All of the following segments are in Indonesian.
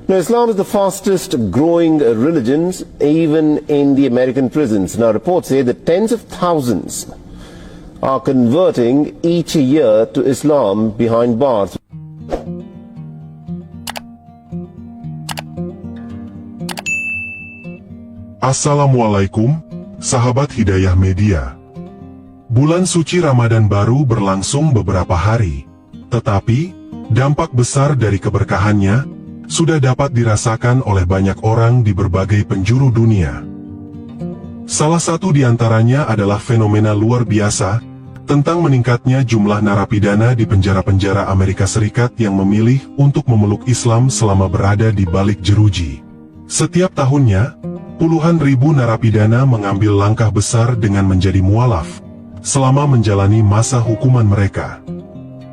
Now, Islam is the fastest growing religion even in the American prisons. Now, reports say that tens of thousands are converting each year to Islam behind bars. Assalamualaikum, sahabat Hidayah Media. Bulan suci Ramadan baru berlangsung beberapa hari, tetapi dampak besar dari keberkahannya sudah dapat dirasakan oleh banyak orang di berbagai penjuru dunia. Salah satu di antaranya adalah fenomena luar biasa tentang meningkatnya jumlah narapidana di penjara-penjara Amerika Serikat yang memilih untuk memeluk Islam selama berada di balik jeruji. Setiap tahunnya, puluhan ribu narapidana mengambil langkah besar dengan menjadi mualaf selama menjalani masa hukuman mereka.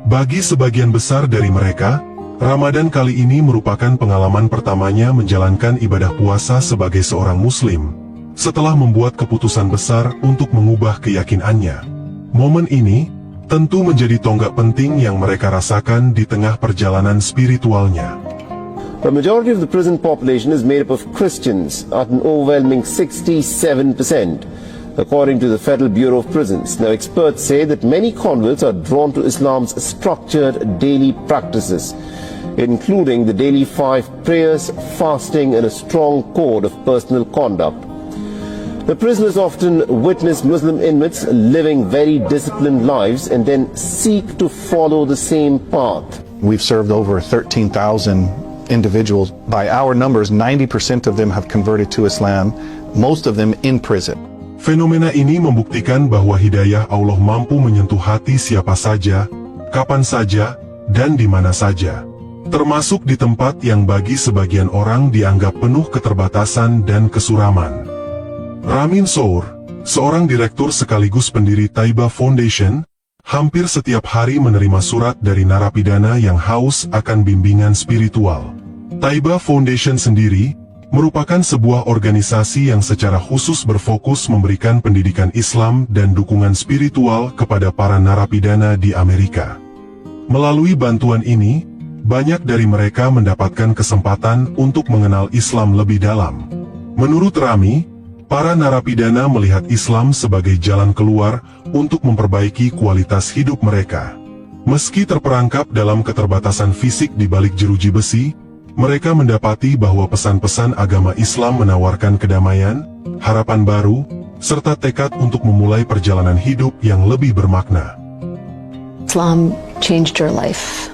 Bagi sebagian besar dari mereka, Ramadan kali ini merupakan pengalaman pertamanya menjalankan ibadah puasa sebagai seorang muslim, setelah membuat keputusan besar untuk mengubah keyakinannya. Momen ini tentu menjadi tonggak penting yang mereka rasakan di tengah perjalanan spiritualnya. The majority of the prison population is made up of Christians at an overwhelming 67%, according to the Federal Bureau of Prisons. Now, experts say that many convicts are drawn to Islam's structured daily practices, including the daily 5 prayers, fasting, and a strong code of personal conduct. The prisoners often witness Muslim inmates living very disciplined lives and then seek to follow the same path. We've served over 13,000 individuals. By our numbers, 90% of them have converted to Islam, most of them in prison. Fenomena ini membuktikan bahwa hidayah Allah mampu menyentuh hati siapa saja, kapan saja, dan di mana saja. Termasuk di tempat yang bagi sebagian orang dianggap penuh keterbatasan dan kesuraman. Ramin Sour, seorang direktur sekaligus pendiri Taibah Foundation, hampir setiap hari menerima surat dari narapidana yang haus akan bimbingan spiritual. Taibah Foundation sendiri merupakan sebuah organisasi yang secara khusus berfokus memberikan pendidikan Islam dan dukungan spiritual kepada para narapidana di Amerika. Melalui bantuan ini, banyak dari mereka mendapatkan kesempatan untuk mengenal Islam lebih dalam. Menurut Rami, para narapidana melihat Islam sebagai jalan keluar untuk memperbaiki kualitas hidup mereka. Meski terperangkap dalam keterbatasan fisik di balik jeruji besi, mereka mendapati bahwa pesan-pesan agama Islam menawarkan kedamaian, harapan baru, serta tekad untuk memulai perjalanan hidup yang lebih bermakna. Islam changed your life.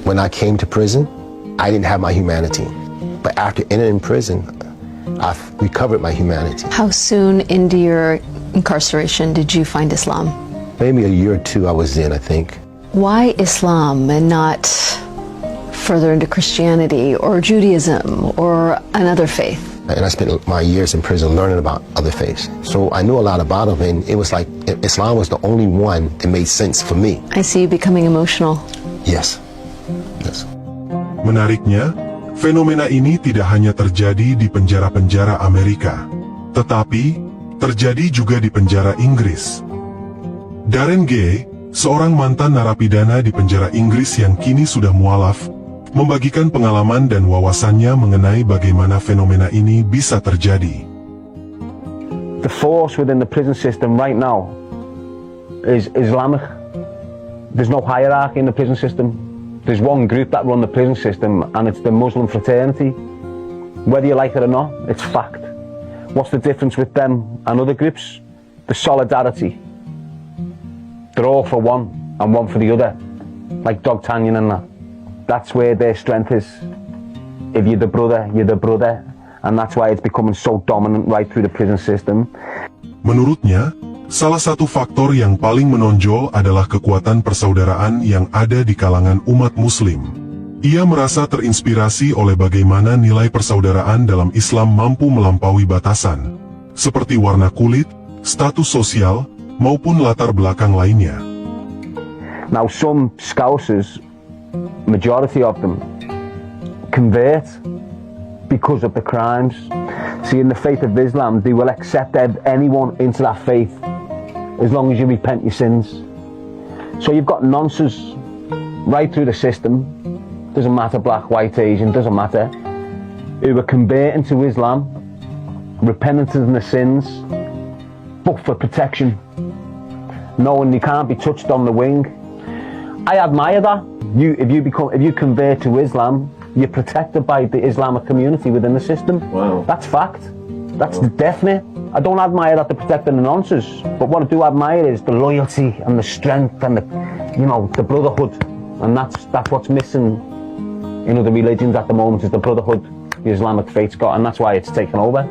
When I came to prison, I didn't have my humanity. But after entering prison, I've recovered my humanity. How soon into your incarceration did you find Islam? Maybe a year or two I was in, I think. Why Islam and not further into Christianity or Judaism or another faith? And I spent my years in prison learning about other faiths. So I knew a lot about them, and it was like Islam was the only one that made sense for me. I see you becoming emotional. Yes. Yes. Menariknya, fenomena ini tidak hanya terjadi di penjara-penjara Amerika, tetapi terjadi juga di penjara Inggris. Darren Gay, seorang mantan narapidana di penjara Inggris yang kini sudah mualaf, membagikan pengalaman dan wawasannya mengenai bagaimana fenomena ini bisa terjadi. The force within the prison system right now is Islamic. There's no hierarchy in the prison system. There's one group that run the prison system, and it's the Muslim fraternity. Whether you like it or not, it's fact. What's the difference with them and other groups? The solidarity. They're all for one and one for the other, like D'Artagnan and that. That's where their strength is. If you're the brother, you're the brother. And that's why it's becoming so dominant right through the prison system. Menurutnya, salah satu faktor yang paling menonjol adalah kekuatan persaudaraan yang ada di kalangan umat Muslim. Ia merasa terinspirasi oleh bagaimana nilai persaudaraan dalam Islam mampu melampaui batasan, seperti warna kulit, status sosial, maupun latar belakang lainnya. Now some Scousers, majority of them, convert because of the crimes. See, in the faith of Islam, they will accept anyone into that faith as long as you repent your sins. So you've got nonsense right through the system. Doesn't matter black, white, Asian, doesn't matter. who are converting to Islam, repenting of their sins, but for protection, knowing they can't be touched on the wing. I admire that. If you convert to Islam, you're protected by the Islamic community within the system. Wow. That's fact. That's definite. I don't admire that they're protecting the nonsense, but what I do admire is the loyalty and the strength and the brotherhood, and that's what's missing in other religions at the moment, is the brotherhood the Islamic faith's got, and that's why it's taken over.